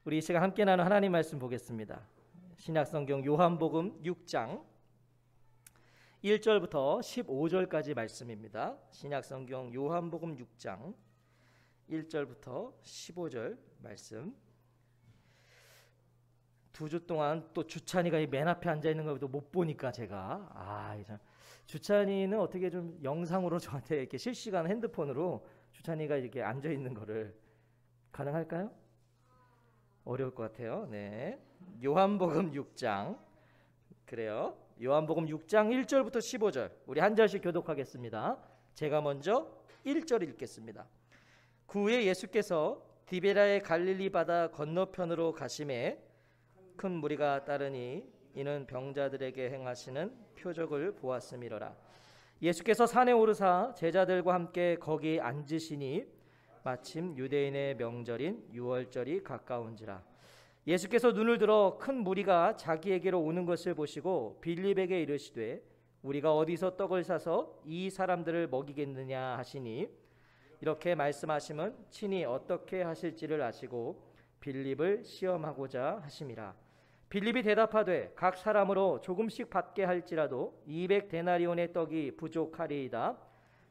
우리 이 시간 함께 나눈 하나님 말씀 보겠습니다. 신약성경 요한복음 6장 1절부터 15절까지 말씀입니다. 신약성경 요한복음 6장 1절부터 15절 말씀. 두 주 동안 또 주찬이가 맨 앞에 앉아 있는 것도 못 보니까 제가 주찬이는 어떻게 좀 영상으로 저한테 이렇게 실시간 핸드폰으로 주찬이가 이렇게 앉아 있는 거를 가능할까요? 어려울 것 같아요. 네. 요한복음 6장. 그래요. 요한복음 6장 1절부터 15절. 우리 한 절씩 교독하겠습니다. 제가 먼저 1절 읽겠습니다. 그 후에 예수께서 디베라의 갈릴리 바다 건너편으로 가심에 큰 무리가 따르니 이는 병자들에게 행하시는 표적을 보았음이로라. 예수께서 산에 오르사 제자들과 함께 거기 앉으시니 마침 유대인의 명절인 유월절이 가까운지라. 예수께서 눈을 들어 큰 무리가 자기에게로 오는 것을 보시고 빌립에게 이르시되 우리가 어디서 떡을 사서 이 사람들을 먹이겠느냐 하시니 이렇게 말씀하심은 친히 어떻게 하실지를 아시고 빌립을 시험하고자 하심이라. 빌립이 대답하되 각 사람으로 조금씩 받게 할지라도 200데나리온의 떡이 부족하리이다.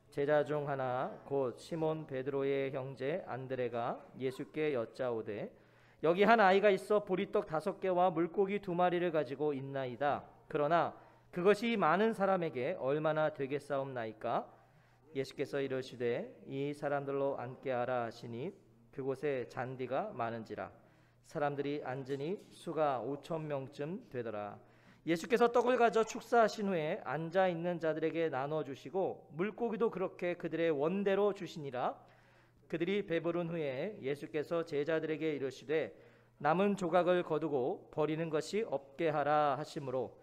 제자 중 하나 곧 시몬 베드로의 형제 안드레가 예수께 여짜오되 여기 한 아이가 있어 보리떡 5개와 물고기 2마리를 가지고 있나이다. 그러나 그것이 많은 사람에게 얼마나 되겠사옵나이까? 예수께서 이르시되 이 사람들로 앉게 하라 하시니 그곳에 잔디가 많은지라. 사람들이 앉으니 수가 5,000명쯤 되더라. 예수께서 떡을 가져 축사하신 후에 앉아있는 자들에게 나눠주시고 물고기도 그렇게 그들의 원대로 주시니라. 그들이 배부른 후에 예수께서 제자들에게 이르시되 남은 조각을 거두고 버리는 것이 없게 하라 하시므로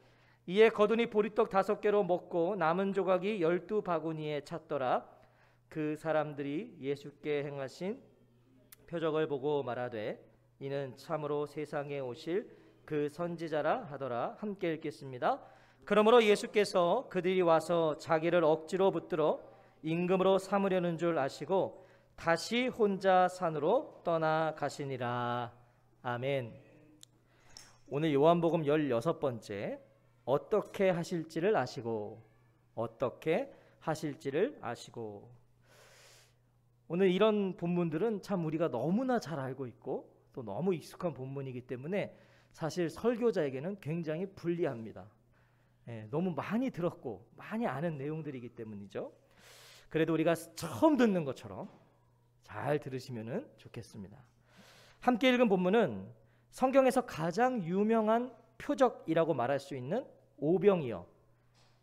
이에 거두니 보리떡 5개로 먹고 남은 조각이 12바구니에 찼더라. 그 사람들이 예수께 행하신 표적을 보고 말하되 이는 참으로 세상에 오실 그 선지자라 하더라. 함께 읽겠습니다. 그러므로 예수께서 그들이 와서 자기를 억지로 붙들어 임금으로 삼으려는 줄 아시고 다시 혼자 산으로 떠나가시니라. 아멘. 오늘 요한복음 16번째 어떻게 하실지를 아시고 오늘 이런 본문들은 참 우리가 너무나 잘 알고 있고 또 너무 익숙한 본문이기 때문에 사실 설교자에게는 굉장히 불리합니다. 너무 많이 들었고 많이 아는 내용들이기 때문이죠. 그래도 우리가 처음 듣는 것처럼 잘 들으시면 좋겠습니다. 함께 읽은 본문은 성경에서 가장 유명한 표적이라고 말할 수 있는 오병이어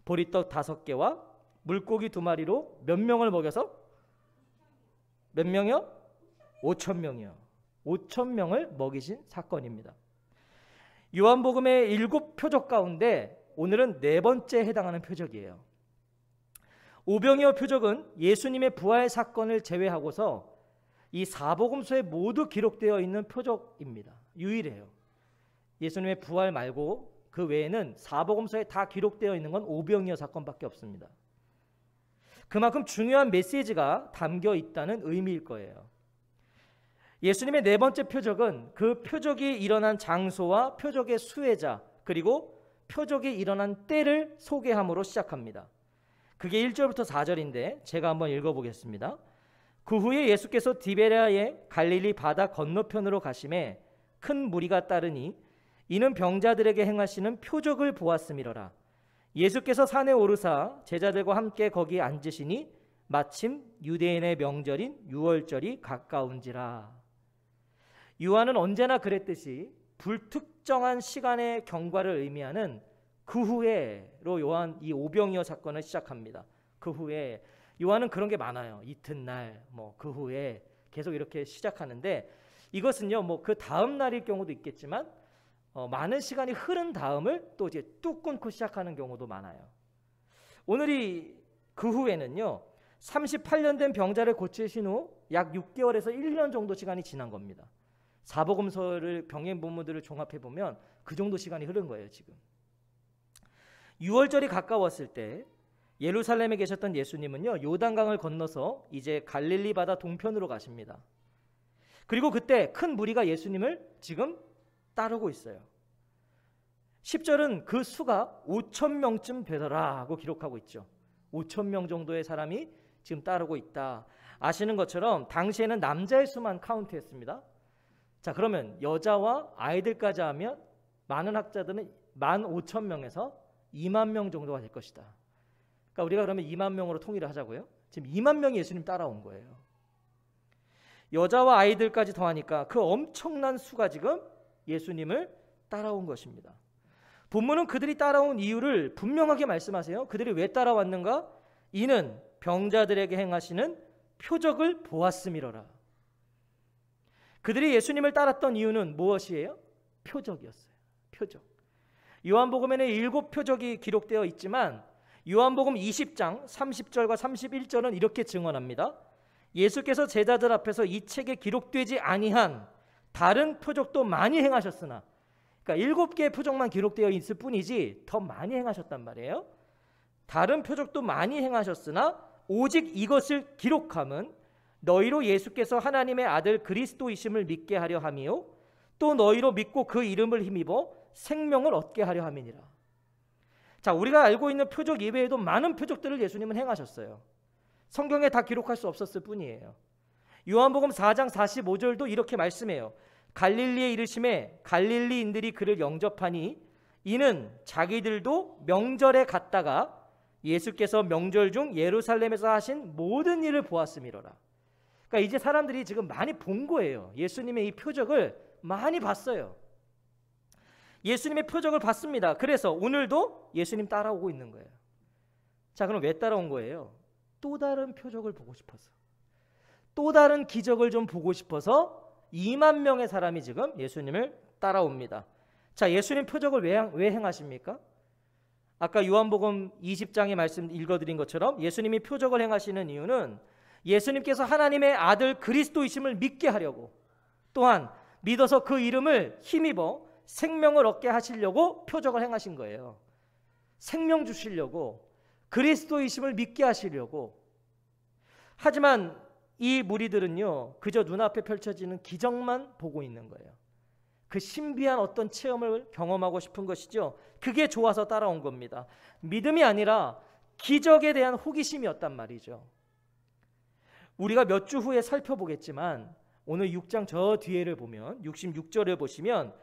보리떡 5개와 물고기 2마리로 몇 명을 먹여서 몇 명이요? 5,000명이요. 5,000명을 먹이신 사건입니다. 요한복음의 7표적 가운데 오늘은 4번째 해당하는 표적이에요. 오병이어 표적은 예수님의 부활 사건을 제외하고서 이 사복음서에 모두 기록되어 있는 표적입니다. 유일해요. 예수님의 부활 말고 그 외에는 사복음서에 다 기록되어 있는 건 오병이어 사건밖에 없습니다. 그만큼 중요한 메시지가 담겨 있다는 의미일 거예요. 예수님의 4번째 표적은 그 표적이 일어난 장소와 표적의 수혜자 그리고 표적이 일어난 때를 소개함으로 시작합니다. 그게 1절부터 4절인데 제가 한번 읽어보겠습니다. 그 후에 예수께서 디베라의 갈릴리 바다 건너편으로 가심에 큰 무리가 따르니 이는 병자들에게 행하시는 표적을 보았음이로라. 예수께서 산에 오르사 제자들과 함께 거기 앉으시니 마침 유대인의 명절인 유월절이 가까운지라. 요한은 언제나 그랬듯이 불특정한 시간의 경과를 의미하는 그 후에로 요한 이 오병이어 사건을 시작합니다. 그 후에 요한은 그런 게 많아요. 이튿날 그 후에 계속 이렇게 시작하는데 이것은요 그 다음 날일 경우도 있겠지만 많은 시간이 흐른 다음을 또 이제 뚝 끊고 시작하는 경우도 많아요. 오늘이 그 후에는요 38년 된 병자를 고치신 후 약 6개월에서 1년 정도 시간이 지난 겁니다. 사복음서를 병행 본문들을 종합해 보면 그 정도 시간이 흐른 거예요. 지금 6월절이 가까웠을 때 예루살렘에 계셨던 예수님은요 요단강을 건너서 이제 갈릴리 바다 동편으로 가십니다. 그리고 그때 큰 무리가 예수님을 지금 따르고 있어요. 10절은 그 수가 5,000명쯤 되더라 하고 기록하고 있죠. 5,000명 정도의 사람이 지금 따르고 있다. 아시는 것처럼 당시에는 남자의 수만 카운트했습니다. 자, 그러면 여자와 아이들까지 하면 많은 학자들은 15,000명에서 2만 명 정도가 될 것이다. 그러니까 우리가 그러면 2만 명으로 통일을 하자고요. 지금 2만 명이 예수님 따라온 거예요. 여자와 아이들까지 더하니까 그 엄청난 수가 지금 예수님을 따라온 것입니다. 본문은 그들이 따라온 이유를 분명하게 말씀하세요. 그들이 왜 따라왔는가? 이는 병자들에게 행하시는 표적을 보았음이로라. 그들이 예수님을 따랐던 이유는 무엇이에요? 표적이었어요. 표적. 요한복음에는 7표적이 기록되어 있지만 요한복음 20장 30절과 31절은 이렇게 증언합니다. 예수께서 제자들 앞에서 이 책에 기록되지 아니한 다른 표적도 많이 행하셨으나, 그러니까 7개의 표적만 기록되어 있을 뿐이지 더 많이 행하셨단 말이에요. 다른 표적도 많이 행하셨으나 오직 이것을 기록함은 너희로 예수께서 하나님의 아들 그리스도이심을 믿게 하려 함이요 또 너희로 믿고 그 이름을 힘입어 생명을 얻게 하려 함이니라. 자, 우리가 알고 있는 표적 이외에도 많은 표적들을 예수님은 행하셨어요. 성경에 다 기록할 수 없었을 뿐이에요. 요한복음 4장 45절도 이렇게 말씀해요. 갈릴리에 이르심에 갈릴리인들이 그를 영접하니 이는 자기들도 명절에 갔다가 예수께서 명절 중 예루살렘에서 하신 모든 일을 보았음이로라. 그러니까 이제 사람들이 지금 많이 본 거예요. 예수님의 이 표적을 많이 봤어요. 예수님의 표적을 봤습니다. 그래서 오늘도 예수님 따라오고 있는 거예요. 자, 그럼 왜 따라온 거예요? 또 다른 표적을 보고 싶어서, 또 다른 기적을 좀 보고 싶어서 2만 명의 사람이 지금 예수님을 따라옵니다. 자, 예수님 표적을 왜 행하십니까? 아까 요한복음 20장의 말씀 읽어드린 것처럼 예수님이 표적을 행하시는 이유는 예수님께서 하나님의 아들 그리스도이심을 믿게 하려고, 또한 믿어서 그 이름을 힘입어 생명을 얻게 하시려고 표적을 행하신 거예요. 생명 주시려고, 그리스도이심을 믿게 하시려고. 하지만 이 무리들은요, 그저 눈앞에 펼쳐지는 기적만 보고 있는 거예요. 그 신비한 어떤 체험을 경험하고 싶은 것이죠. 그게 좋아서 따라온 겁니다. 믿음이 아니라 기적에 대한 호기심이었단 말이죠. 우리가 몇 주 후에 살펴보겠지만 오늘 6장 저 뒤에를 보면 66절을 보시면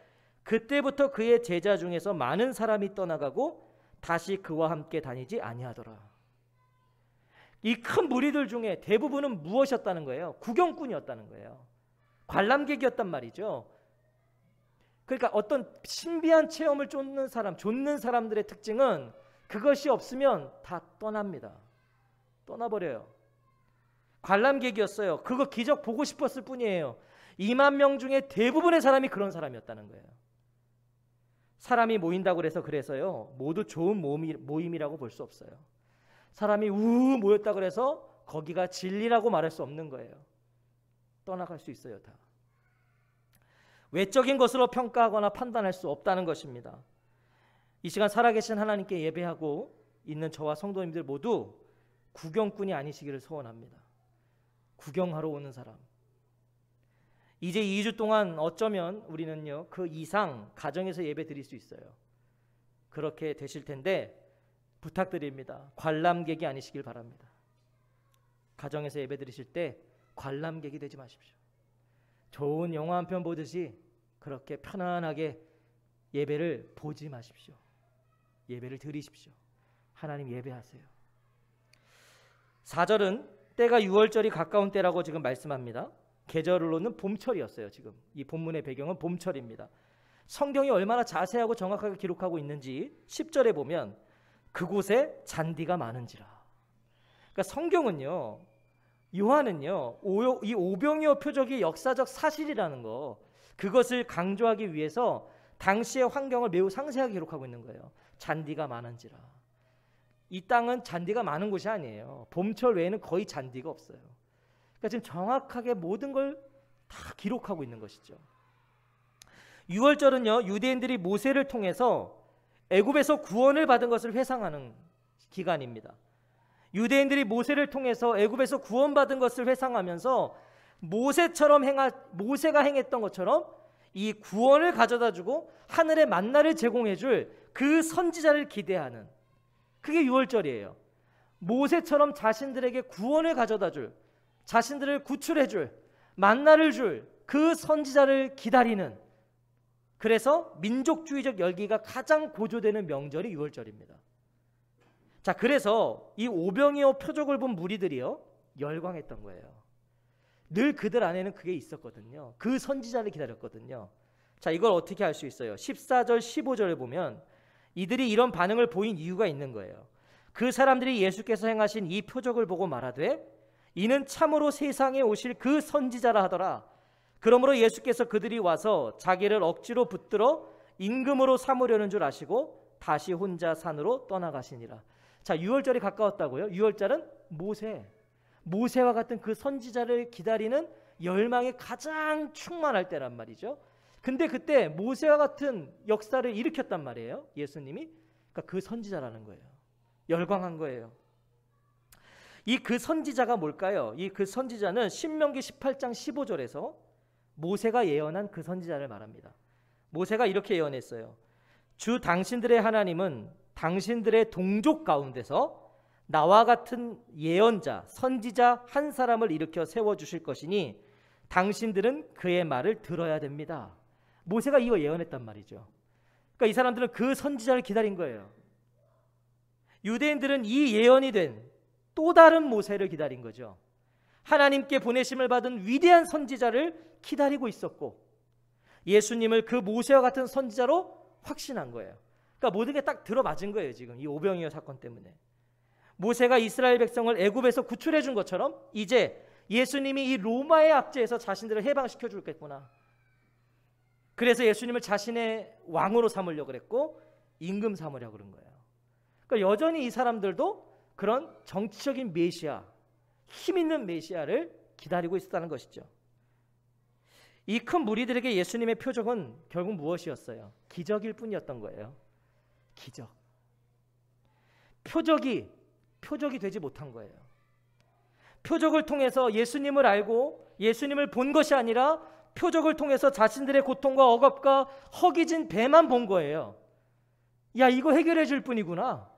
그때부터 그의 제자 중에서 많은 사람이 떠나가고 다시 그와 함께 다니지 아니하더라. 이 큰 무리들 중에 대부분은 무엇이었다는 거예요? 구경꾼이었다는 거예요. 관람객이었단 말이죠. 그러니까 어떤 신비한 체험을 쫓는 사람들의 특징은 그것이 없으면 다 떠납니다. 떠나버려요. 관람객이었어요. 그거 기적 보고 싶었을 뿐이에요. 2만 명 중에 대부분의 사람이 그런 사람이었다는 거예요. 사람이 모인다고 그래서요 모두 좋은 모임이라고 볼 수 없어요. 사람이 모였다 그래서 거기가 진리라고 말할 수 없는 거예요. 떠나갈 수 있어요. 다 외적인 것으로 평가하거나 판단할 수 없다는 것입니다. 이 시간 살아계신 하나님께 예배하고 있는 저와 성도님들 모두 구경꾼이 아니시기를 소원합니다. 구경하러 오는 사람. 이제 2주 동안 어쩌면 우리는요 그 이상 가정에서 예배 드릴 수 있어요. 그렇게 되실 텐데 부탁드립니다. 관람객이 아니시길 바랍니다. 가정에서 예배 드리실 때 관람객이 되지 마십시오. 좋은 영화 한 편 보듯이 그렇게 편안하게 예배를 보지 마십시오. 예배를 드리십시오. 하나님 예배하세요. 4절은 때가 6월절이 가까운 때라고 지금 말씀합니다. 계절로는 봄철이었어요. 지금 이 본문의 배경은 봄철입니다. 성경이 얼마나 자세하고 정확하게 기록하고 있는지 10절에 보면 그곳에 잔디가 많은지라. 그러니까 성경은요, 요한은요, 이 오병이어 표적이 역사적 사실이라는 거, 그것을 강조하기 위해서 당시의 환경을 매우 상세하게 기록하고 있는 거예요. 잔디가 많은지라. 이 땅은 잔디가 많은 곳이 아니에요. 봄철 외에는 거의 잔디가 없어요. 그러니까 지금 정확하게 모든 걸 다 기록하고 있는 것이죠. 6월절은요, 유대인들이 모세를 통해서 애굽에서 구원을 받은 것을 회상하는 기간입니다. 유대인들이 모세를 통해서 애굽에서 구원받은 것을 회상하면서 모세가 행했던 것처럼 이 구원을 가져다 주고 하늘의 만나를 제공해 줄 그 선지자를 기대하는, 그게 유월절이에요. 모세처럼 자신들에게 구원을 가져다 줄, 자신들을 구출해 줄, 만나를 줄 그 선지자를 기다리는, 그래서 민족주의적 열기가 가장 고조되는 명절이 유월절입니다. 자, 그래서 이 오병이어 표적을 본 무리들이요 열광했던 거예요. 늘 그들 안에는 그게 있었거든요. 그 선지자를 기다렸거든요. 자, 이걸 어떻게 알 수 있어요? 14절 15절을 보면 이들이 이런 반응을 보인 이유가 있는 거예요. 그 사람들이 예수께서 행하신 이 표적을 보고 말하되 이는 참으로 세상에 오실 그 선지자라 하더라. 그러므로 예수께서 그들이 와서 자기를 억지로 붙들어 임금으로 삼으려는 줄 아시고 다시 혼자 산으로 떠나가시니라. 자, 유월절이 가까웠다고요? 유월절은 모세와 같은 그 선지자를 기다리는 열망이 가장 충만할 때란 말이죠. 근데 그때 모세와 같은 역사를 일으켰단 말이에요, 예수님이. 그러니까 그 선지자라는 거예요. 열광한 거예요. 이 그 선지자가 뭘까요? 이 그 선지자는 신명기 18장 15절에서 모세가 예언한 그 선지자를 말합니다. 모세가 이렇게 예언했어요. 주 당신들의 하나님은 당신들의 동족 가운데서 나와 같은 예언자, 선지자 한 사람을 일으켜 세워주실 것이니 당신들은 그의 말을 들어야 됩니다. 모세가 이거 예언했단 말이죠. 그러니까 이 사람들은 그 선지자를 기다린 거예요. 유대인들은 이 예언이 된 또 다른 모세를 기다린 거죠. 하나님께 보내심을 받은 위대한 선지자를 기다리고 있었고 예수님을 그 모세와 같은 선지자로 확신한 거예요. 그러니까 모든 게 딱 들어맞은 거예요. 지금 이 오병이어 사건 때문에 모세가 이스라엘 백성을 애굽에서 구출해 준 것처럼 이제 예수님이 이 로마의 압제에서 자신들을 해방시켜 주겠구나. 그래서 예수님을 자신의 왕으로 삼으려고 그랬고 임금 삼으려고 그런 거예요. 그러니까 여전히 이 사람들도 그런 정치적인 메시아, 힘 있는 메시아를 기다리고 있었다는 것이죠. 이 큰 무리들에게 예수님의 표적은 결국 무엇이었어요? 기적일 뿐이었던 거예요. 기적. 표적이 되지 못한 거예요. 표적을 통해서 예수님을 알고 예수님을 본 것이 아니라 표적을 통해서 자신들의 고통과 억압과 허기진 배만 본 거예요. 야, 이거 해결해 줄 뿐이구나.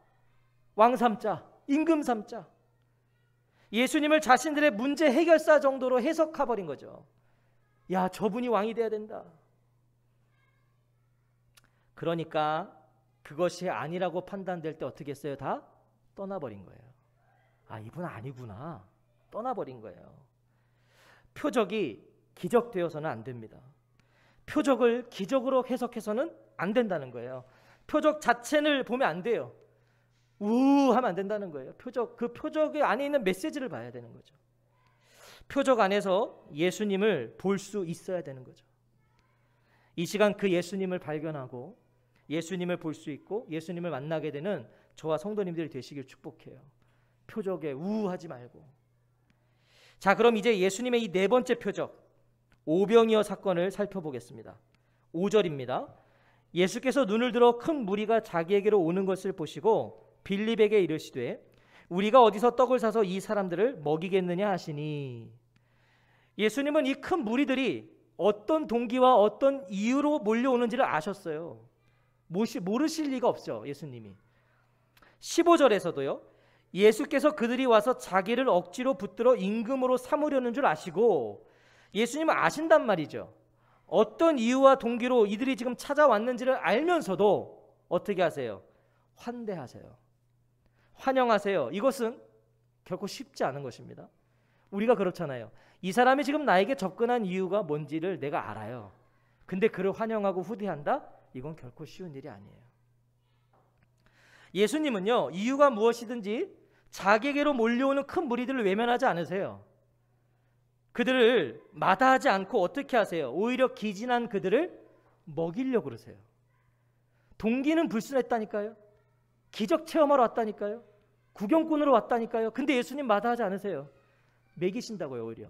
왕 삼자, 임금 삼자. 예수님을 자신들의 문제 해결사 정도로 해석해버린 거죠. 야, 저분이 왕이 돼야 된다. 그러니까 그것이 아니라고 판단될 때 어떻게 했어요? 다 떠나버린 거예요. 아, 이분 아니구나. 떠나버린 거예요. 표적이 기적되어서는 안 됩니다. 표적을 기적으로 해석해서는 안 된다는 거예요. 표적 자체를 보면 안 돼요. 하면 안 된다는 거예요. 그 표적의 안에 있는 메시지를 봐야 되는 거죠. 표적 안에서 예수님을 볼 수 있어야 되는 거죠. 이 시간 그 예수님을 발견하고 예수님을 볼 수 있고 예수님을 만나게 되는 저와 성도님들이 되시길 축복해요. 표적에 우하지 말고. 자, 그럼 이제 예수님의 이 네 번째 표적, 오병이어 사건을 살펴보겠습니다. 5절입니다. 예수께서 눈을 들어 큰 무리가 자기에게로 오는 것을 보시고 빌립에게 이르시되 우리가 어디서 떡을 사서 이 사람들을 먹이겠느냐 하시니, 예수님은 이 큰 무리들이 어떤 동기와 어떤 이유로 몰려오는지를 아셨어요. 모르실 리가 없죠, 예수님이. 15절에서도요. 예수께서 그들이 와서 자기를 억지로 붙들어 임금으로 삼으려는 줄 아시고, 예수님은 아신단 말이죠. 어떤 이유와 동기로 이들이 지금 찾아왔는지를 알면서도 어떻게 하세요? 환대하세요. 환영하세요. 이것은 결코 쉽지 않은 것입니다. 우리가 그렇잖아요. 이 사람이 지금 나에게 접근한 이유가 뭔지를 내가 알아요. 근데 그를 환영하고 후대한다? 이건 결코 쉬운 일이 아니에요. 예수님은요, 이유가 무엇이든지 자기에게로 몰려오는 큰 무리들을 외면하지 않으세요. 그들을 마다하지 않고 어떻게 하세요? 오히려 기진한 그들을 먹이려고 그러세요. 동기는 불순했다니까요. 기적 체험하러 왔다니까요. 구경꾼으로 왔다니까요. 근데 예수님 마다하지 않으세요. 먹이신다고요, 오히려.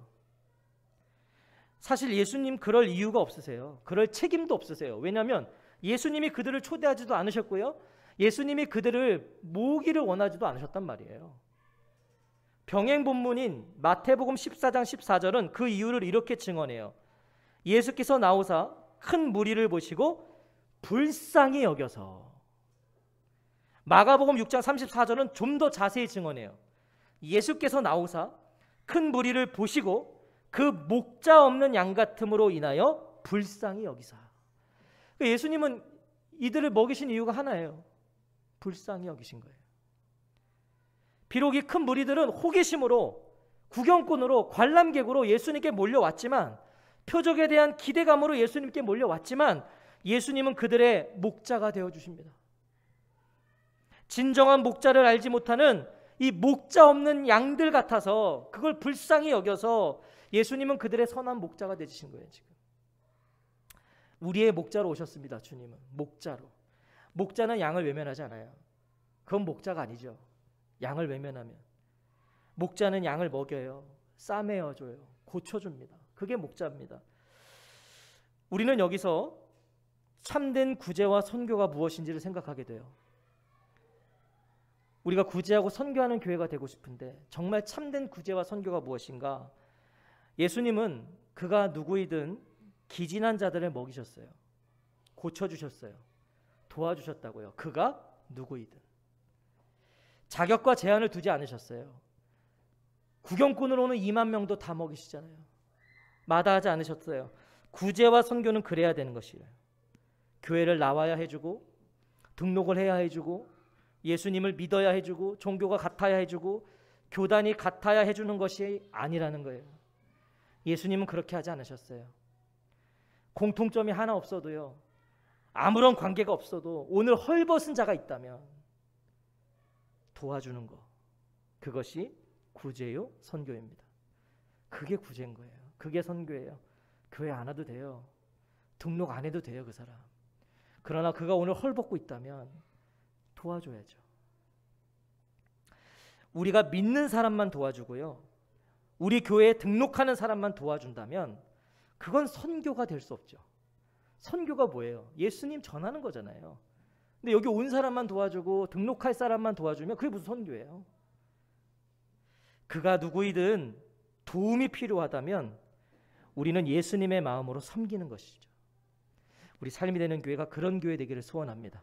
사실 예수님 그럴 이유가 없으세요. 그럴 책임도 없으세요. 왜냐하면 예수님이 그들을 초대하지도 않으셨고요. 예수님이 그들을 모으기를 원하지도 않으셨단 말이에요. 병행 본문인 마태복음 14장 14절은 그 이유를 이렇게 증언해요. 예수께서 나오사 큰 무리를 보시고 불쌍히 여겨서. 마가복음 6장 34절은 좀 더 자세히 증언해요. 예수께서 나오사 큰 무리를 보시고 그 목자 없는 양 같음으로 인하여 불쌍히 여기사. 예수님은 이들을 먹이신 이유가 하나예요. 불쌍히 여기신 거예요. 비록 이 큰 무리들은 호기심으로, 구경꾼으로, 관람객으로 예수님께 몰려왔지만, 표적에 대한 기대감으로 예수님께 몰려왔지만, 예수님은 그들의 목자가 되어주십니다. 진정한 목자를 알지 못하는 이 목자 없는 양들 같아서 그걸 불쌍히 여겨서 예수님은 그들의 선한 목자가 되신 거예요. 지금 우리의 목자로 오셨습니다. 주님은 목자로. 목자는 양을 외면하지 않아요. 그건 목자가 아니죠. 양을 외면하면. 목자는 양을 먹여요. 싸매어줘요. 고쳐줍니다. 그게 목자입니다. 우리는 여기서 참된 구제와 선교가 무엇인지를 생각하게 돼요. 우리가 구제하고 선교하는 교회가 되고 싶은데 정말 참된 구제와 선교가 무엇인가? 예수님은 그가 누구이든 기진한 자들을 먹이셨어요. 고쳐주셨어요. 도와주셨다고요. 그가 누구이든. 자격과 제한을 두지 않으셨어요. 구경꾼으로 오는 2만 명도 다 먹이시잖아요. 마다하지 않으셨어요. 구제와 선교는 그래야 되는 것이에요. 교회를 나와야 해주고, 등록을 해야 해주고, 예수님을 믿어야 해주고, 종교가 같아야 해주고, 교단이 같아야 해주는 것이 아니라는 거예요. 예수님은 그렇게 하지 않으셨어요. 공통점이 하나 없어도요, 아무런 관계가 없어도 오늘 헐벗은 자가 있다면 도와주는 거, 그것이 구제요 선교입니다. 그게 구제인 거예요. 그게 선교예요. 교회 안 와도 돼요. 등록 안 해도 돼요. 그 사람. 그러나 그가 오늘 헐벗고 있다면 도와줘야죠. 우리가 믿는 사람만 도와주고요, 우리 교회에 등록하는 사람만 도와준다면 그건 선교가 될 수 없죠. 선교가 뭐예요? 예수님 전하는 거잖아요. 근데 여기 온 사람만 도와주고 등록할 사람만 도와주면 그게 무슨 선교예요? 그가 누구이든 도움이 필요하다면 우리는 예수님의 마음으로 섬기는 것이죠. 우리 삶이 되는 교회가 그런 교회 되기를 소원합니다.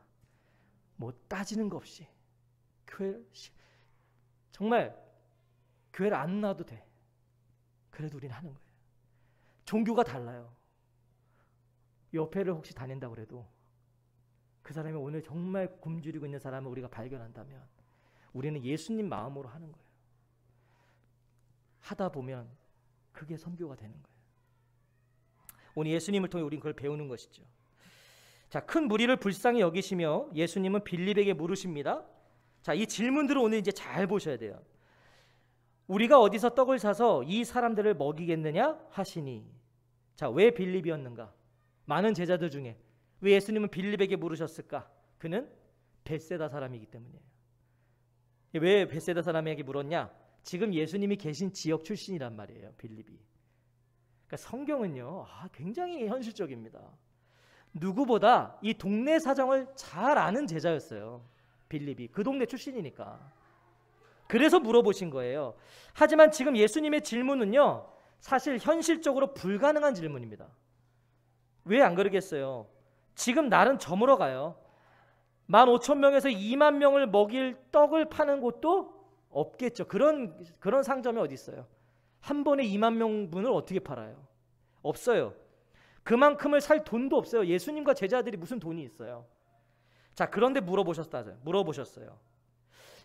뭐 따지는 거 없이 교회, 정말 교회를 안 나와도 돼. 그래도 우리는 하는 거예요. 종교가 달라요. 옆에를 혹시 다닌다고 그래도 그 사람이 오늘 정말 굶주리고 있는 사람을 우리가 발견한다면 우리는 예수님 마음으로 하는 거예요. 하다 보면 그게 선교가 되는 거예요. 오늘 예수님을 통해 우리는 그걸 배우는 것이죠. 자, 큰 무리를 불쌍히 여기시며 예수님은 빌립에게 물으십니다. 자, 이 질문들을 오늘 이제 잘 보셔야 돼요. 우리가 어디서 떡을 사서 이 사람들을 먹이겠느냐 하시니. 자, 왜 빌립이었는가? 많은 제자들 중에 왜 예수님은 빌립에게 물으셨을까? 그는 벳세다 사람이기 때문이에요. 왜 벳세다 사람에게 물었냐? 지금 예수님이 계신 지역 출신이란 말이에요. 빌립이. 그러니까 성경은요, 굉장히 현실적입니다. 누구보다 이 동네 사정을 잘 아는 제자였어요. 빌립이. 그 동네 출신이니까. 그래서 물어보신 거예요. 하지만 지금 예수님의 질문은요, 사실 현실적으로 불가능한 질문입니다. 왜 안 그러겠어요? 지금 날은 저물어 가요. 15,000명에서 2만 명을 먹일 떡을 파는 곳도 없겠죠. 그런 상점이 어디 있어요? 한 번에 2만 명분을 어떻게 팔아요? 없어요. 그만큼을 살 돈도 없어요. 예수님과 제자들이 무슨 돈이 있어요? 자, 그런데 물어보셨어요.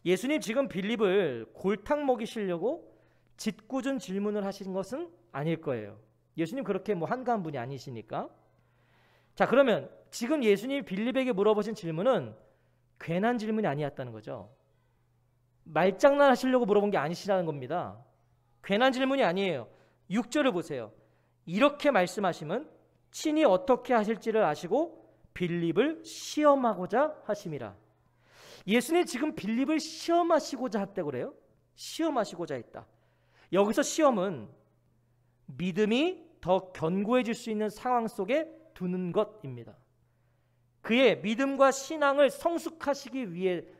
예수님 지금 빌립을 골탕 먹이시려고 짓궂은 질문을 하신 것은 아닐 거예요. 예수님 그렇게 한가한 분이 아니시니까. 자, 그러면 지금 예수님이 빌립에게 물어보신 질문은 괜한 질문이 아니었다는 거죠. 말장난 하시려고 물어본 게 아니시라는 겁니다. 괜한 질문이 아니에요. 6절을 보세요. 이렇게 말씀하시면 친히 어떻게 하실지를 아시고 빌립을 시험하고자 하심이라. 예수님 지금 빌립을 시험하시고자 했다고 그래요. 시험하시고자 했다. 여기서 시험은 믿음이 더 견고해질 수 있는 상황 속에 두는 것입니다. 그의 믿음과 신앙을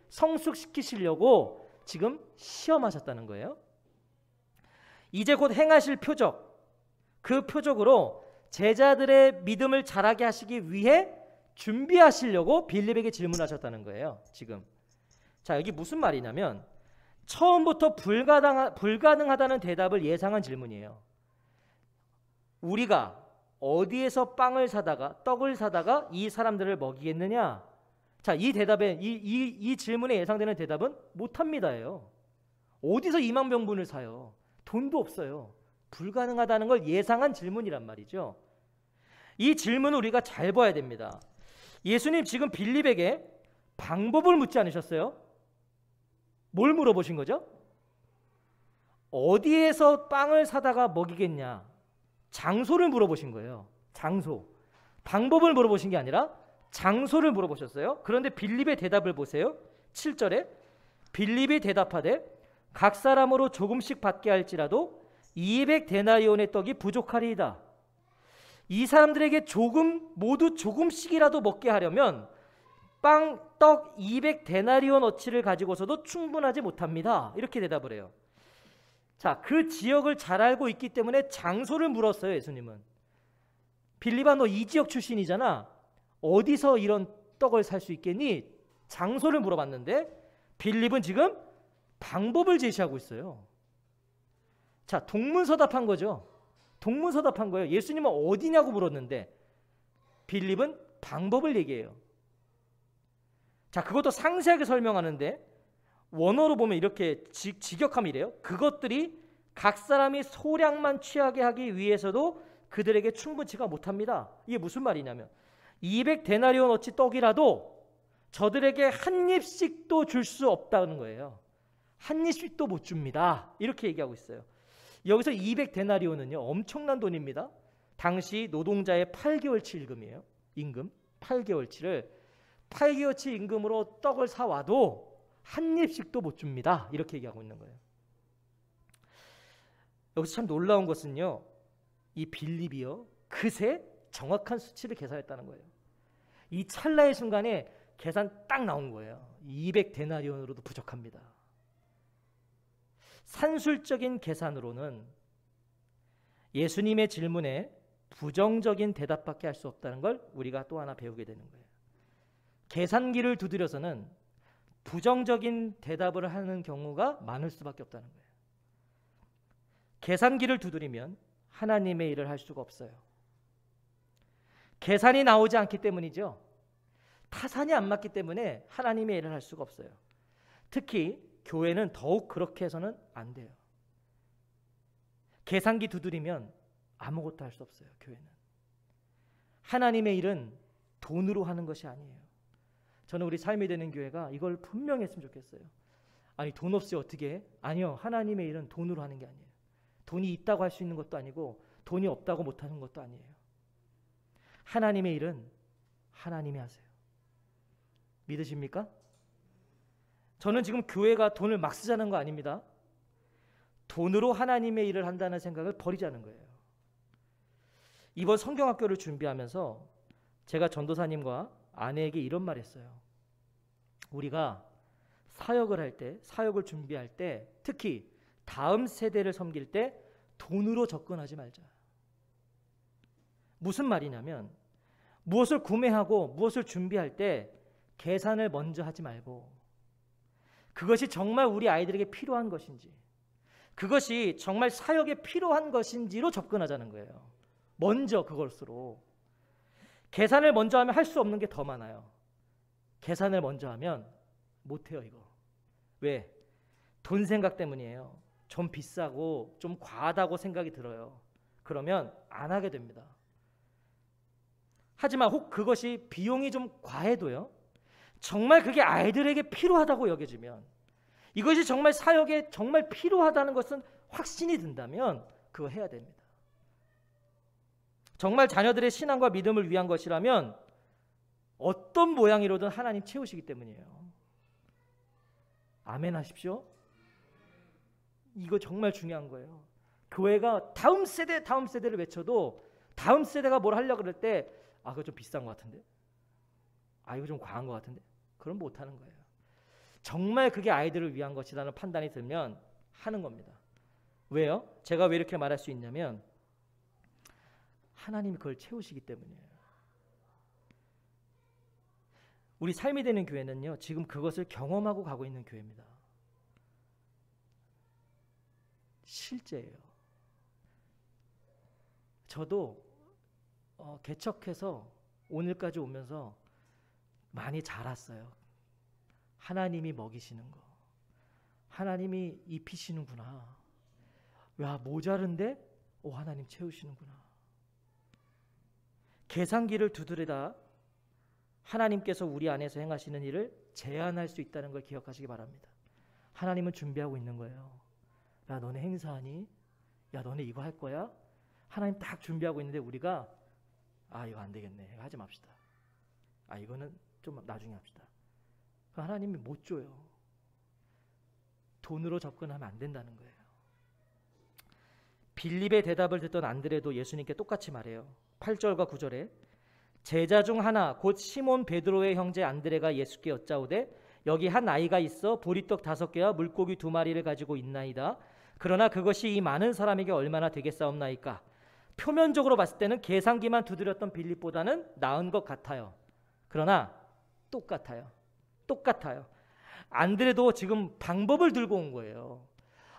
성숙시키시려고 지금 시험하셨다는 거예요. 이제 곧 행하실 표적, 그 표적으로 제자들의 믿음을 자라게 하시기 위해 준비하시려고 빌립에게 질문하셨다는 거예요. 지금 자, 여기 무슨 말이냐면 처음부터 불가능하다는 대답을 예상한 질문이에요. 우리가 어디에서 빵을 사다가 떡을 사다가 이 사람들을 먹이겠느냐? 자, 이 대답에 이 질문에 예상되는 대답은 못합니다예요. 어디서 2만 병분을 사요? 돈도 없어요. 불가능하다는 걸 예상한 질문이란 말이죠. 이 질문을 우리가 잘 봐야 됩니다. 예수님 지금 빌립에게 방법을 묻지 않으셨어요? 뭘 물어보신 거죠? 어디에서 빵을 사다가 먹이겠냐? 장소를 물어보신 거예요. 장소. 방법을 물어보신 게 아니라 장소를 물어보셨어요. 그런데 빌립의 대답을 보세요. 7절에 빌립이 대답하되 각 사람으로 조금씩 받게 할지라도 200데나리온의 떡이 부족하리이다. 이 사람들에게 모두 조금씩이라도 먹게 하려면 떡 200데나리온어치를 가지고서도 충분하지 못합니다. 이렇게 대답을 해요. 자, 그 지역을 잘 알고 있기 때문에 장소를 물었어요. 예수님은. 빌립아, 너 이 지역 출신이잖아. 어디서 이런 떡을 살 수 있겠니? 장소를 물어봤는데 빌립은 지금 방법을 제시하고 있어요. 자, 동문서답한 거죠. 동문서답한 거예요. 예수님은 어디냐고 물었는데 빌립은 방법을 얘기해요. 자, 그것도 상세하게 설명하는데 원어로 보면 이렇게 직역함이래요. 그것들이 각 사람이 소량만 취하게 하기 위해서도 그들에게 충분치가 못합니다. 이게 무슨 말이냐면 200데나리온어치 떡이라도 저들에게 한 입씩도 줄 수 없다는 거예요. 한 입씩도 못 줍니다. 이렇게 얘기하고 있어요. 여기서 200데나리온은요 엄청난 돈입니다. 당시 노동자의 8개월치 임금이에요. 임금 8개월치를 8개월치 임금으로 떡을 사와도 한 입씩도 못 줍니다. 이렇게 얘기하고 있는 거예요. 여기서 참 놀라운 것은요, 이 빌립이요 그새 정확한 수치를 계산했다는 거예요. 이 찰나의 순간에 계산 딱 나온 거예요. 200데나리온으로도 부족합니다. 산술적인 계산으로는 예수님의 질문에 부정적인 대답밖에 할 수 없다는 걸 우리가 또 하나 배우게 되는 거예요. 계산기를 두드려서는 부정적인 대답을 하는 경우가 많을 수밖에 없다는 거예요. 계산기를 두드리면 하나님의 일을 할 수가 없어요. 계산이 나오지 않기 때문이죠. 타산이 안 맞기 때문에 하나님의 일을 할 수가 없어요. 특히 교회는 더욱 그렇게 해서는 안 돼요. 계산기 두드리면 아무것도 할 수 없어요. 교회는. 하나님의 일은 돈으로 하는 것이 아니에요. 저는 우리 삶이 되는 교회가 이걸 분명히 했으면 좋겠어요. 아니, 돈 없이 어떻게 해? 아니요. 하나님의 일은 돈으로 하는 게 아니에요. 돈이 있다고 할 수 있는 것도 아니고 돈이 없다고 못하는 것도 아니에요. 하나님의 일은 하나님이 하세요. 믿으십니까? 저는 지금 교회가 돈을 막 쓰자는 거 아닙니다. 돈으로 하나님의 일을 한다는 생각을 버리자는 거예요. 이번 성경학교를 준비하면서 제가 전도사님과 아내에게 이런 말 했어요. 우리가 사역을 할 때, 사역을 준비할 때, 특히 다음 세대를 섬길 때 돈으로 접근하지 말자. 무슨 말이냐면 무엇을 구매하고 무엇을 준비할 때 계산을 먼저 하지 말고 그것이 정말 우리 아이들에게 필요한 것인지, 그것이 정말 사역에 필요한 것인지로 접근하자는 거예요. 먼저 그것으로. 계산을 먼저 하면 할 수 없는 게 더 많아요. 계산을 먼저 하면 못해요, 이거. 왜? 돈 생각 때문이에요. 좀 비싸고 좀 과하다고 생각이 들어요. 그러면 안 하게 됩니다. 하지만 혹 그것이 비용이 좀 과해도요, 정말 그게 아이들에게 필요하다고 여겨지면, 이것이 정말 사역에 정말 필요하다는 것은 확신이 든다면 그거 해야 됩니다. 정말 자녀들의 신앙과 믿음을 위한 것이라면 어떤 모양이로든 하나님 채우시기 때문이에요. 아멘 하십시오. 이거 정말 중요한 거예요. 교회가 다음 세대를 외쳐도 다음 세대가 뭘 하려고 그럴 때 그거 좀 비싼 것 같은데, 이거 좀 과한 것 같은데, 그럼 못하는 거예요. 정말 그게 아이들을 위한 것이라는 판단이 들면 하는 겁니다. 왜요? 제가 왜 이렇게 말할 수 있냐면 하나님이 그걸 채우시기 때문이에요. 우리 삶이 되는 교회는요, 지금 그것을 경험하고 가고 있는 교회입니다. 실제예요. 저도 개척해서 오늘까지 오면서 많이 자랐어요. 하나님이 먹이시는 거, 하나님이 입히시는구나. 야, 모자른데 하나님 채우시는구나. 계산기를 두드리다 하나님께서 우리 안에서 행하시는 일을 제한할 수 있다는 걸 기억하시기 바랍니다. 하나님은 준비하고 있는 거예요. 야, 너네 행사하니? 야, 너네 이거 할 거야? 하나님 딱 준비하고 있는데 우리가 이거 안 되겠네, 하지 맙시다. 이거는 좀 나중에 합시다. 하나님이 못 줘요. 돈으로 접근하면 안 된다는 거예요. 빌립의 대답을 듣던 안드레도 예수님께 똑같이 말해요. 8절과 9절에 제자 중 하나 곧 시몬 베드로의 형제 안드레가 예수께 여짜오되 여기 한 아이가 있어 보리떡 5개와 물고기 2마리를 가지고 있나이다. 그러나 그것이 이 많은 사람에게 얼마나 되겠사옵나이까. 표면적으로 봤을 때는 계산기만 두드렸던 빌립보다는 나은 것 같아요. 그러나 똑같아요. 안드레도 지금 방법을 들고 온 거예요.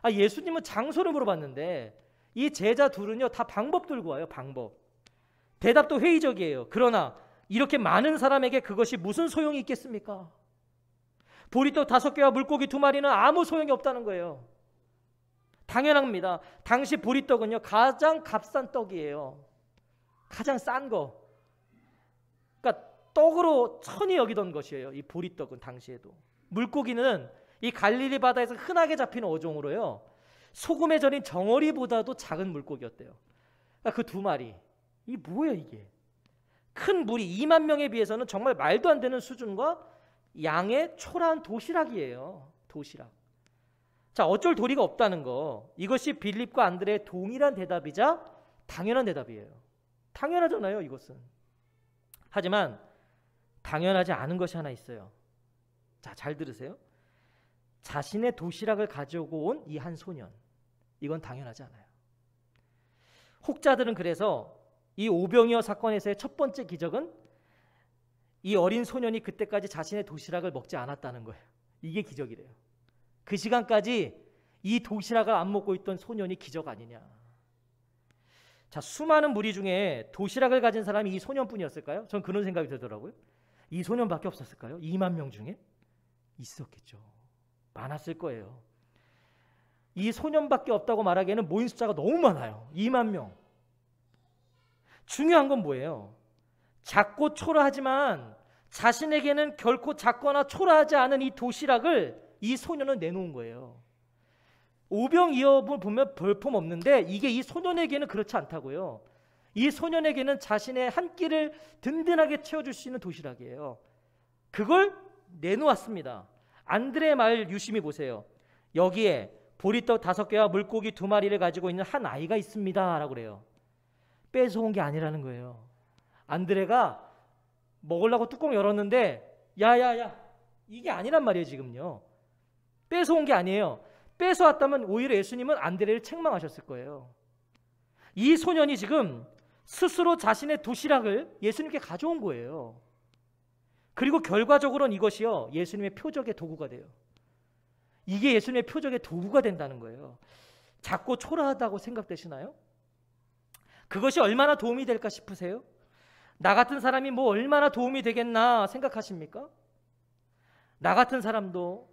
예수님은 장소를 물어봤는데 이 제자 둘은요, 다 방법 들고 와요. 방법. 대답도 회의적이에요. 그러나 이렇게 많은 사람에게 그것이 무슨 소용이 있겠습니까? 보리떡 5개와 물고기 2마리는 아무 소용이 없다는 거예요. 당연합니다. 당시 보리떡은요, 가장 값싼 떡이에요. 가장 싼 거. 그러니까 떡으로 천히 여기던 것이에요. 이 보리떡은 당시에도. 물고기는 이 갈릴리 바다에서 흔하게 잡히는 어종으로요, 소금에 절인 정어리보다도 작은 물고기였대요. 그러니까 그 2마리. 이게 뭐야 이게? 큰 무리 2만 명에 비해서는 정말 말도 안 되는 수준과 양의 초라한 도시락이에요. 도시락. 자, 어쩔 도리가 없다는 거. 이것이 빌립과 안드레의 동일한 대답이자 당연한 대답이에요. 당연하잖아요, 이것은. 하지만 당연하지 않은 것이 하나 있어요. 자, 잘 들으세요. 자신의 도시락을 가지고 온 이 한 소년. 이건 당연하지 않아요. 혹자들은 그래서 이 오병이어 사건에서의 첫 번째 기적은 이 어린 소년이 그때까지 자신의 도시락을 먹지 않았다는 거예요. 이게 기적이래요. 그 시간까지 이 도시락을 안 먹고 있던 소년이 기적 아니냐. 자, 수많은 무리 중에 도시락을 가진 사람이 이 소년뿐이었을까요? 전 그런 생각이 들더라고요. 이 소년밖에 없었을까요? 2만 명 중에? 있었겠죠. 많았을 거예요. 이 소년밖에 없다고 말하기에는 모인 숫자가 너무 많아요. 2만 명. 중요한 건 뭐예요? 작고 초라하지만 자신에게는 결코 작거나 초라하지 않은 이 도시락을 이 소년은 내놓은 거예요. 오병이어를 보면 볼품 없는데 이게 이 소년에게는 그렇지 않다고요. 이 소년에게는 자신의 한 끼를 든든하게 채워줄 수 있는 도시락이에요. 그걸 내놓았습니다. 안드레의 말 유심히 보세요. 여기에 보리떡 5개와 물고기 2마리를 가지고 있는 한 아이가 있습니다 라고 그래요. 뺏어온 게 아니라는 거예요. 안드레가 먹으려고 뚜껑 열었는데 야야야 이게 아니란 말이에요. 지금요. 뺏어온 게 아니에요. 뺏어왔다면 오히려 예수님은 안드레를 책망하셨을 거예요. 이 소년이 지금 스스로 자신의 도시락을 예수님께 가져온 거예요. 그리고 결과적으로는 이것이요, 예수님의 표적의 도구가 돼요. 이게 예수님의 표적의 도구가 된다는 거예요. 작고 초라하다고 생각되시나요? 그것이 얼마나 도움이 될까 싶으세요? 나 같은 사람이 뭐 얼마나 도움이 되겠나 생각하십니까? 나 같은 사람도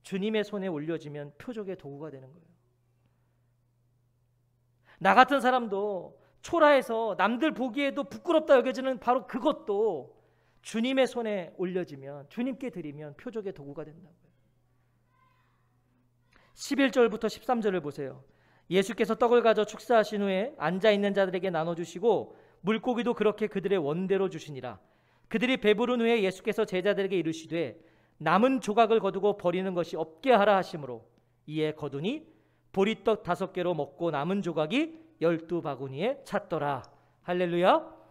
주님의 손에 올려지면 표적의 도구가 되는 거예요. 나 같은 사람도 초라해서 남들 보기에도 부끄럽다 여겨지는 바로 그것도 주님의 손에 올려지면, 주님께 드리면 표적의 도구가 된다고요. 11절부터 13절을 보세요. 예수께서 떡을 가져 축사하신 후에 앉아있는 자들에게 나눠주시고 물고기도 그렇게 그들의 원대로 주시니라. 그들이 배부른 후에 예수께서 제자들에게 이르시되 남은 조각을 거두고 버리는 것이 없게 하라 하심으로 이에 거두니 보리떡 5개로 먹고 남은 조각이 12바구니에 찼더라. 할렐루야.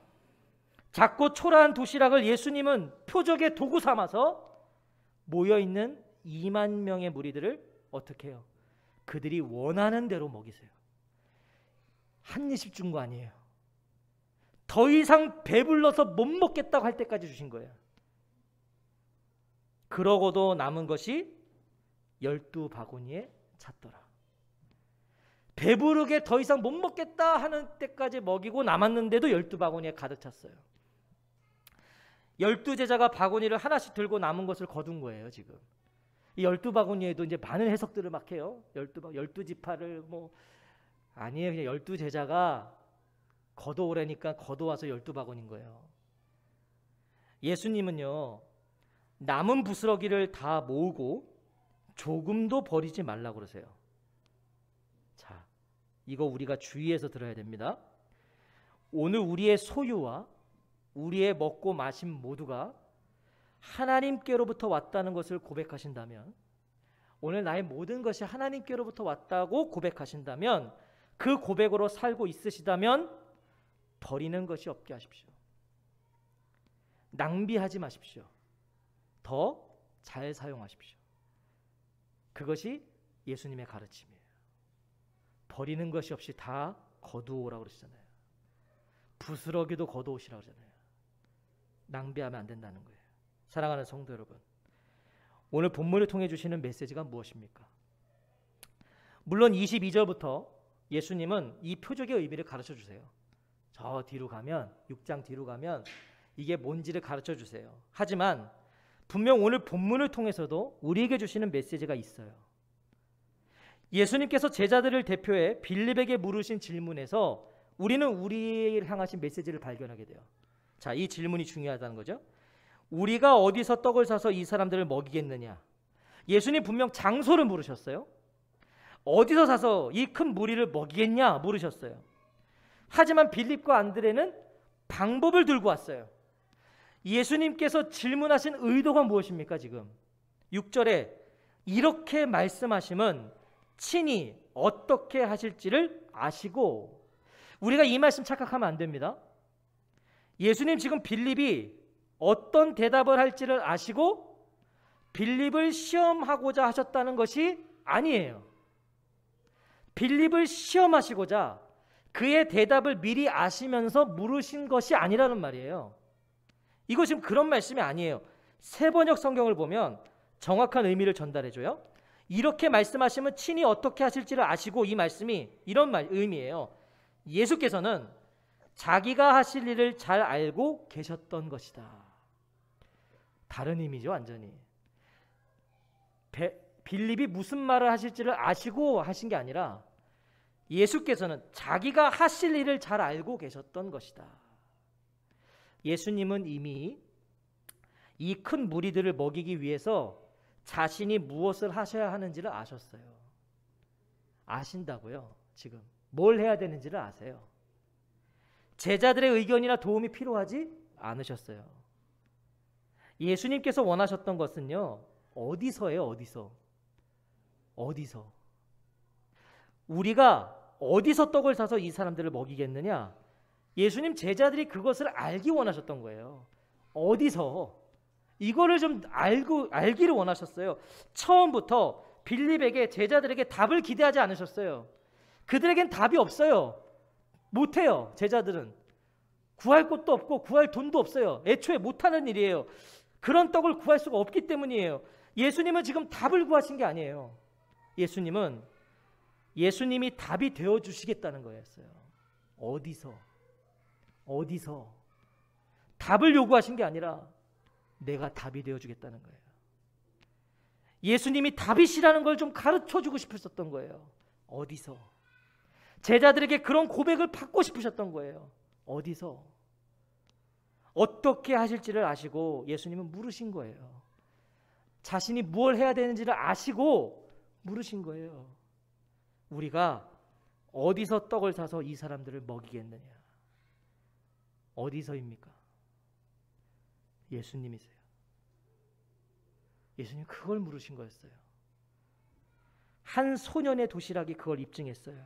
작고 초라한 도시락을 예수님은 표적의 도구 삼아서 모여있는 2만 명의 무리들을 어떻게 해요? 그들이 원하는 대로 먹이세요. 한 입씩 준 거 아니에요. 더 이상 배불러서 못 먹겠다고 할 때까지 주신 거예요. 그러고도 남은 것이 12바구니에 찼더라. 배부르게 더 이상 못 먹겠다 하는 때까지 먹이고 남았는데도 12바구니에 가득 찼어요. 12제자가 바구니를 하나씩 들고 남은 것을 거둔 거예요. 지금 이 12바구니에도 이제 많은 해석들을 막 해요. 12지파를 뭐 아니에요. 그냥 12제자가 걷어오라니까 걷어와서 12바구니인 거예요. 예수님은요, 남은 부스러기를 다 모으고 조금도 버리지 말라고 그러세요. 자, 이거 우리가 주의해서 들어야 됩니다. 오늘 우리의 소유와 우리의 먹고 마심 모두가 하나님께로부터 왔다는 것을 고백하신다면, 오늘 나의 모든 것이 하나님께로부터 왔다고 고백하신다면, 그 고백으로 살고 있으시다면 버리는 것이 없게 하십시오. 낭비하지 마십시오. 더 잘 사용하십시오. 그것이 예수님의 가르침이에요. 버리는 것이 없이 다 거두오라고 그러시잖아요. 부스러기도 거두오시라고 그러잖아요. 낭비하면 안 된다는 거예요. 사랑하는 성도 여러분, 오늘 본문을 통해 주시는 메시지가 무엇입니까? 물론 22절부터 예수님은 이 표적의 의미를 가르쳐 주세요. 저 뒤로 가면, 6장 뒤로 가면 이게 뭔지를 가르쳐 주세요. 하지만 분명 오늘 본문을 통해서도 우리에게 주시는 메시지가 있어요. 예수님께서 제자들을 대표해 빌립에게 물으신 질문에서 우리는 우리를 향하신 메시지를 발견하게 돼요. 자, 이 질문이 중요하다는 거죠. 우리가 어디서 떡을 사서 이 사람들을 먹이겠느냐? 예수님 분명 장소를 물으셨어요. 어디서 사서 이 큰 무리를 먹이겠냐 물으셨어요. 하지만 빌립과 안드레는 방법을 들고 왔어요. 예수님께서 질문하신 의도가 무엇입니까? 지금 6절에 이렇게 말씀하심은 친히 어떻게 하실지를 아시고, 우리가 이 말씀 착각하면 안 됩니다. 예수님 지금 빌립이 어떤 대답을 할지를 아시고 빌립을 시험하고자 하셨다는 것이 아니에요. 빌립을 시험하시고자 그의 대답을 미리 아시면서 물으신 것이 아니라는 말이에요. 이거 지금 그런 말씀이 아니에요. 세번역 성경을 보면 정확한 의미를 전달해줘요. 이렇게 말씀하시면 친히 어떻게 하실지를 아시고, 이 말씀이 이런 의미예요. 예수께서는 자기가 하실 일을 잘 알고 계셨던 것이다. 다른 의미죠, 완전히. 빌립이 무슨 말을 하실지를 아시고 하신 게 아니라 예수께서는 자기가 하실 일을 잘 알고 계셨던 것이다. 예수님은 이미 이 큰 무리들을 먹이기 위해서 자신이 무엇을 하셔야 하는지를 아셨어요. 아신다고요. 지금 뭘 해야 되는지를 아세요. 제자들의 의견이나 도움이 필요하지 않으셨어요. 예수님께서 원하셨던 것은요, 어디서예요? 어디서? 우리가 어디서 떡을 사서 이 사람들을 먹이겠느냐? 예수님 제자들이 그것을 알기 원하셨던 거예요. 어디서? 이거를 좀 알기를 원하셨어요. 처음부터 빌립에게, 제자들에게 답을 기대하지 않으셨어요. 그들에겐 답이 없어요. 못해요. 제자들은 구할 곳도 없고 구할 돈도 없어요. 애초에 못하는 일이에요. 그런 떡을 구할 수가 없기 때문이에요. 예수님은 지금 답을 구하신 게 아니에요. 예수님이 답이 되어주시겠다는 거였어요. 어디서? 답을 요구하신 게 아니라 내가 답이 되어주겠다는 거예요. 예수님이 답이시라는 걸 좀 가르쳐주고 싶으셨던 거예요. 어디서? 제자들에게 그런 고백을 받고 싶으셨던 거예요. 어디서? 어떻게 하실지를 아시고 예수님은 물으신 거예요. 자신이 무엇을 해야 되는지를 아시고 물으신 거예요. 우리가 어디서 떡을 사서 이 사람들을 먹이겠느냐? 어디서입니까? 예수님이세요. 예수님 그걸 물으신 거였어요. 한 소년의 도시락이 그걸 입증했어요.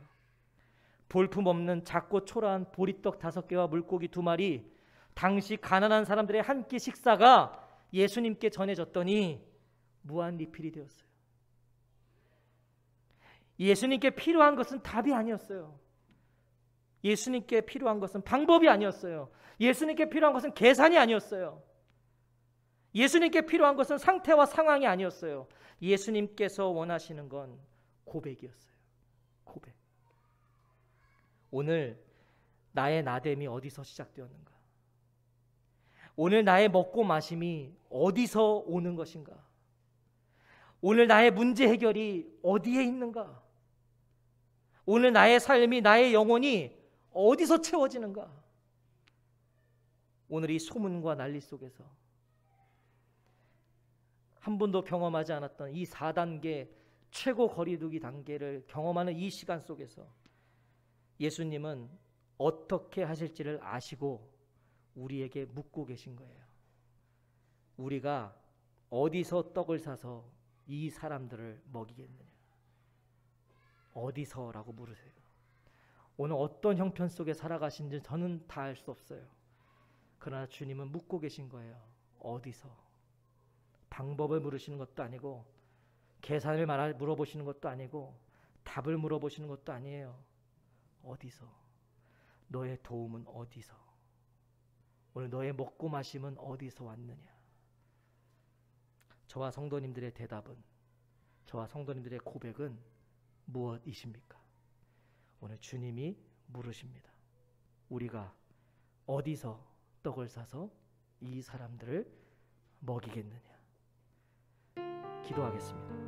볼품없는 작고 초라한 보리떡 5개와 물고기 2마리, 당시 가난한 사람들의 한 끼 식사가 예수님께 전해졌더니 무한 리필이 되었어요. 예수님께 필요한 것은 답이 아니었어요. 예수님께 필요한 것은 방법이 아니었어요. 예수님께 필요한 것은 계산이 아니었어요. 예수님께 필요한 것은 상태와 상황이 아니었어요. 예수님께서 원하시는 건 고백이었어요. 고백. 오늘 나의 나됨이 어디서 시작되었는가? 오늘 나의 먹고 마심이 어디서 오는 것인가? 오늘 나의 문제 해결이 어디에 있는가? 오늘 나의 삶이, 나의 영혼이 어디서 채워지는가? 오늘 이 소문과 난리 속에서 한 번도 경험하지 않았던 이 4단계 최고 거리두기 단계를 경험하는 이 시간 속에서 예수님은 어떻게 하실지를 아시고 우리에게 묻고 계신 거예요. 우리가 어디서 떡을 사서 이 사람들을 먹이겠느냐? 어디서라고 물으세요. 오늘 어떤 형편 속에 살아가신지 저는 다 알 수 없어요. 그러나 주님은 묻고 계신 거예요. 어디서? 방법을 물으시는 것도 아니고, 계산을 물어보시는 것도 아니고, 답을 물어보시는 것도 아니에요. 어디서? 너의 도움은 어디서? 오늘 너의 먹고 마심은 어디서 왔느냐? 저와 성도님들의 대답은, 저와 성도님들의 고백은 무엇이십니까? 오늘 주님이 물으십니다. 우리가 어디서 떡을 사서 이 사람들을 먹이겠느냐? 기도하겠습니다.